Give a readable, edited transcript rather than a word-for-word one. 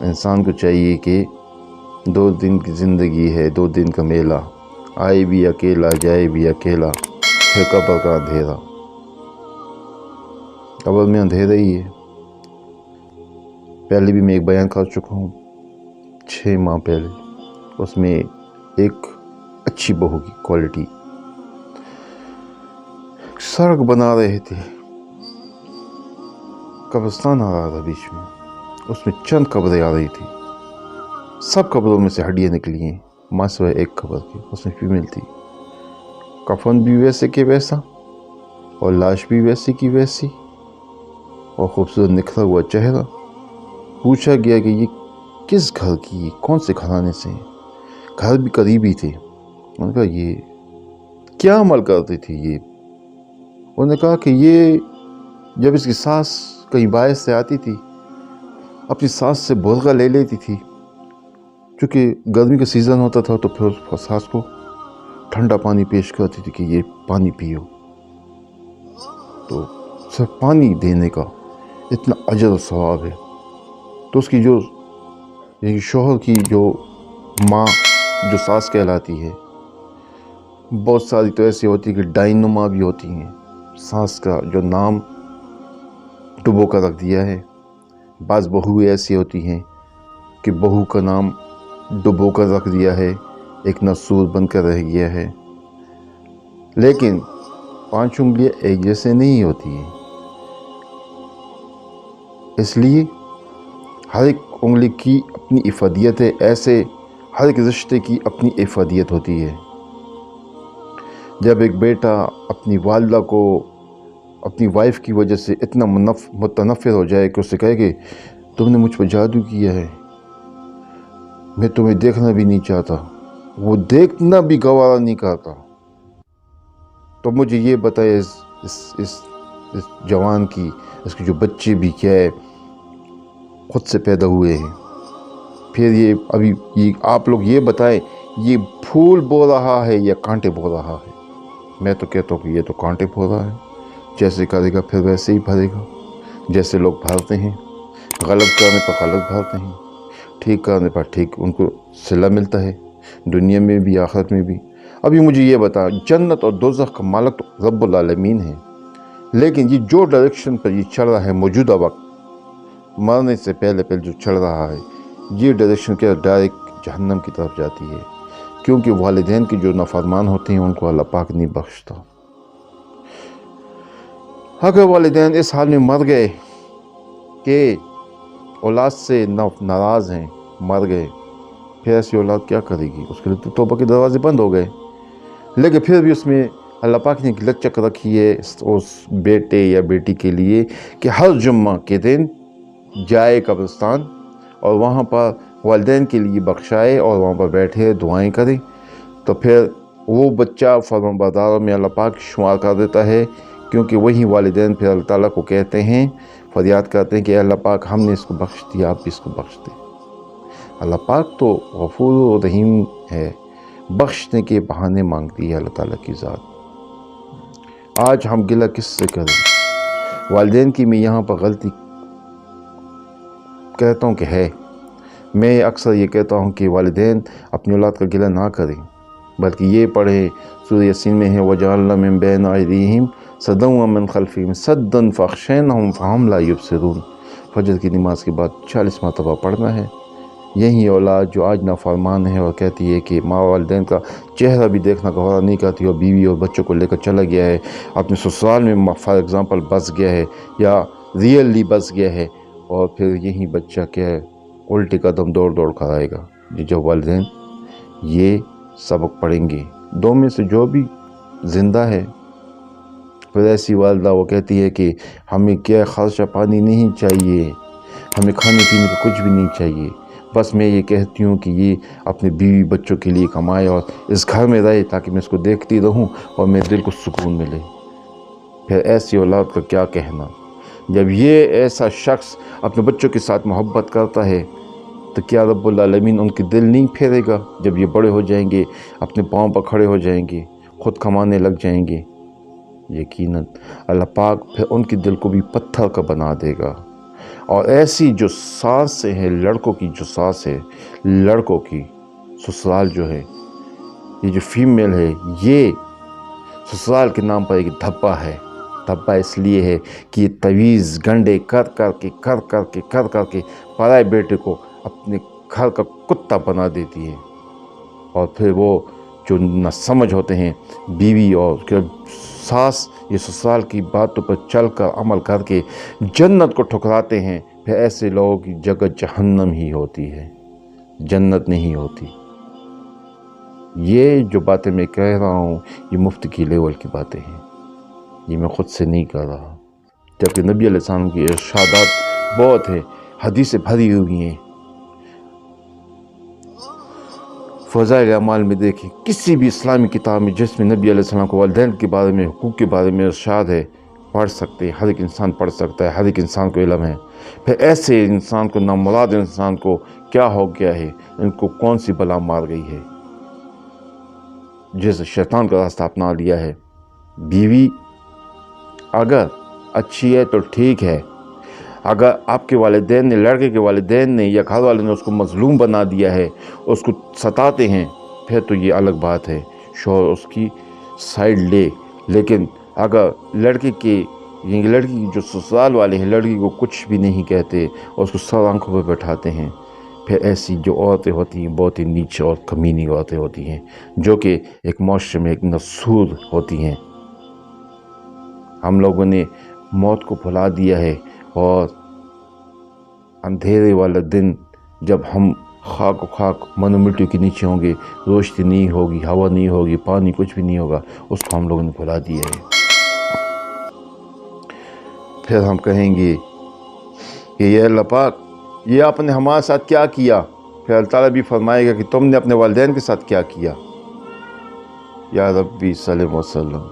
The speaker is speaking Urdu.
انسان کو چاہیے کہ 2 دن کی زندگی ہے، 2 دن کا میلہ، آئے بھی اکیلا جائے بھی اکیلا، پھر قبر کا اندھیرا۔ قبر میں اندھیرا ہی ہے۔ پہلے بھی میں ایک بیان کر چکا ہوں 6 ماہ پہلے، اس میں ایک اچھی بہو کی کوالٹی، سڑک بنا رہے تھے، قبرستان آ رہا تھا بیچ میں، اس میں چند قبریں آ رہی تھی، سب قبروں میں سے ہڈیاں نکلی ہیں، ماں سوائے ایک قبر کی، اس میں فیمیل تھی، کفن بھی ویسے کے ویسا اور لاش بھی ویسی کی ویسی اور خوبصورت نکھرا ہوا چہرہ۔ پوچھا گیا کہ یہ کس گھر کی، کون سے گھرانے سے ہیں؟ گھر بھی قریبی تھے۔ انہوں نے کہا یہ کیا عمل کرتی تھی یہ؟ انہوں نے کہا کہ یہ جب اس کی ساس کہیں باہر سے آتی تھی، اپنی ساس سے برغہ لے لیتی تھی، چونکہ گرمی کا سیزن ہوتا تھا تو پھر ساس کو ٹھنڈا پانی پیش کرتی تھی کہ یہ پانی پیو، تو صرف پانی دینے کا اتنا اجر و ثواب ہے۔ تو اس کی جو شوہر کی جو ماں جو ساس کہلاتی ہے، بہت ساری تو ایسی ہوتی ہے کہ ڈائنما بھی ہوتی ہیں، ساس کا جو نام ڈبو کر رکھ دیا ہے۔ بعض بہویں ایسی ہوتی ہیں کہ بہو کا نام ڈبو کر رکھ دیا ہے، ایک نسور بن کر رہ گیا ہے۔ لیکن 5 انگلیاں ایک جیسے نہیں ہوتی ہیں، اس لیے ہر ایک انگلی کی اپنی افادیت ہے، ایسے ہر ایک رشتے کی اپنی افادیت ہوتی ہے۔ جب ایک بیٹا اپنی والدہ کو اپنی وائف کی وجہ سے اتنا متنفر ہو جائے کہ اس سے کہے کہ تم نے مجھ پر جادو کیا ہے، میں تمہیں دیکھنا بھی نہیں چاہتا، وہ دیکھنا بھی گوارا نہیں کرتا، تو مجھے یہ بتائے اس جوان کی، اس کے جو بچے بھی کیا ہے خود سے پیدا ہوئے ہیں، پھر یہ آپ لوگ یہ بتائیں یہ پھول بو رہا ہے یا کانٹے بو رہا ہے؟ میں تو کہتا ہوں کہ یہ تو کانٹے بو رہا ہے، جیسے کرے گا پھر ویسے ہی بھرے گا، جیسے لوگ بھرتے ہیں، غلط کرنے پر غلط بھرتے ہیں، ٹھیک کرنے پر ٹھیک ان کو صلہ ملتا ہے، دنیا میں بھی آخرت میں بھی۔ ابھی مجھے یہ بتا، جنت اور دوزخ کا مالک تو رب العالمین ہے، لیکن یہ جو ڈائریکشن پر یہ چل رہا ہے موجودہ وقت، مرنے سے پہلے جو چل رہا ہے، یہ ڈائریکشن کیا ڈائریکٹ جہنم کی طرف جاتی ہے، کیونکہ والدین کے جو نافرمان ہوتے ہیں ان کو اللہ پاک نہیں بخشتا۔ اگر والدین اس حال میں مر گئے کہ اولاد سے ناراض ہیں، مر گئے، پھر ایسی اولاد کیا کرے گی؟ اس کے لیے تو توبہ کے دروازے بند ہو گئے، لیکن پھر بھی اس میں اللہ پاک نے ایک لچک رکھی ہے اس بیٹے یا بیٹی کے لیے کہ ہر جمعہ کے دن جائے قبرستان اور وہاں پر والدین کے لیے بخشائے اور وہاں پر بیٹھے دعائیں کرے، تو پھر وہ بچہ فرمانبرداروں میں اللہ پاک شمار کر دیتا ہے، کیونکہ وہی والدین پھر اللہ تعالیٰ کو کہتے ہیں، فریاد کرتے ہیں کہ اللہ پاک ہم نے اس کو بخش دیا، آپ بھی اس کو بخش دیں۔ اللہ پاک تو غفور و رحیم ہے، بخشنے کے بہانے مانگتی ہے اللہ تعالیٰ کی ذات۔ آج ہم گلہ کس سے کریں؟ والدین کی میں یہاں پر غلطی کہتا ہوں کہ ہے، میں اکثر یہ کہتا ہوں کہ والدین اپنی اولاد کا گلہ نہ کریں، بلکہ یہ پڑھیں، سورہ یاسین میں ہے وَجَعَلْنَا مِن بَيْنِ أَيْدِيهِمْ سَدًّا وَمِن خَلْفِهِمْ سَدًّا فَأَغْشَيْنَاهُمْ فَهُمْ لَا يُبْصِرُونَ۔ فجر کی نماز کے بعد 40 مرتبہ پڑھنا ہے۔ یہی اولاد جو آج نافرمان ہے اور کہتی ہے کہ ماں والدین کا چہرہ بھی دیکھنا گوارا نہیں کرتی اور بیوی اور بچوں کو لے کر چلا گیا ہے، اپنے سسرال میں فار ایگزامپل بس گیا ہے یا ریئلی بس گیا ہے، اور پھر یہی بچہ کیا ہے الٹی قدم دوڑ کر آئے گا۔ جو والدین یہ سبق پڑھیں گے، 2 میں سے جو بھی زندہ ہے، پھر ایسی والدہ وہ کہتی ہے کہ ہمیں کیا خرچہ پانی نہیں چاہیے، ہمیں کھانے پینے کا کچھ بھی نہیں چاہیے، بس میں یہ کہتی ہوں کہ یہ اپنے بیوی بچوں کے لیے کمائے اور اس گھر میں رہے تاکہ میں اس کو دیکھتی رہوں اور میرے دل کو سکون ملے۔ پھر ایسی اولاد کا کیا کہنا؟ جب یہ ایسا شخص اپنے بچوں کے ساتھ محبت کرتا ہے تو کیا رب العالمین ان کے دل نہیں پھیرے گا؟ جب یہ بڑے ہو جائیں گے، اپنے پاؤں پر کھڑے ہو جائیں گے، خود کمانے لگ جائیں گے، یقیناً اللہ پاک پھر ان کے دل کو بھی پتھر کا بنا دے گا، اور ایسی جو سانسیں ہیں لڑکوں کی، جو سانس ہے لڑکوں کی، سسرال جو ہے، یہ جو فیمیل ہے، یہ سسرال کے نام پر ایک دھبا ہے۔ دھبا اس لیے ہے کہ یہ تویز گنڈے کر کر کے پرائے بیٹے کو اپنے گھر کا کتا بنا دیتی ہے، اور پھر وہ جو نہ سمجھ ہوتے ہیں بیوی اور ساس، یہ سسرال کی باتوں پر چل کر عمل کر کے جنت کو ٹھکراتے ہیں، پھر ایسے لوگوں کی جگہ جہنم ہی ہوتی ہے، جنت نہیں ہوتی۔ یہ جو باتیں میں کہہ رہا ہوں یہ مفتی کی لیول کی باتیں ہیں، یہ میں خود سے نہیں کہہ رہا، جبکہ نبی علیہ السلام کی ارشادات بہت ہیں، حدیثیں بھری ہوئی ہیں۔ فضائل اعمال میں دیکھیں، کسی بھی اسلامی کتاب میں جس میں نبی علیہ السلام کو والدین کے بارے میں، حقوق کے بارے میں ارشاد ہے، پڑھ سکتے ہیں، ہر ایک انسان پڑھ سکتا ہے، ہر ایک انسان کو علم ہے۔ پھر ایسے انسان کو، نامراد انسان کو کیا ہو گیا ہے، ان کو کون سی بلا مار گئی ہے، جیسے شیطان کا راستہ اپنا لیا ہے۔ بیوی اگر اچھی ہے تو ٹھیک ہے، اگر آپ کے والدین نے، لڑکے کے والدین نے یا گھر والے نے اس کو مظلوم بنا دیا ہے، اس کو ستاتے ہیں، پھر تو یہ الگ بات ہے، شوہر اس کی سائیڈ لے۔ لیکن اگر لڑکی کی جو سسرال والے ہیں لڑکی کو کچھ بھی نہیں کہتے اور اس کو سر آنکھوں پہ بٹھاتے ہیں، پھر ایسی جو عورتیں ہوتی ہیں بہت ہی نیچ اور کمینی عورتیں ہوتی ہیں، جو کہ ایک معاشرے میں ایک نسور ہوتی ہیں۔ ہم لوگوں نے موت کو بھلا دیا ہے، اور اندھیرے والا دن جب ہم خاک و خاک، من و مٹی کے نیچے ہوں گے، روشنی نہیں ہوگی، ہوا نہیں ہوگی، پانی کچھ بھی نہیں ہوگا، اس کو ہم لوگوں نے بھلا دیا ہے۔ پھر ہم کہیں گے کہ یہ اللہ پاک، یہ آپ نے ہمارے ساتھ کیا کیا؟ پھر اللہ تعالیٰ بھی فرمائے گا کہ تم نے اپنے والدین کے ساتھ کیا کیا۔ یا ربی صلی اللہ علیہ وسلم۔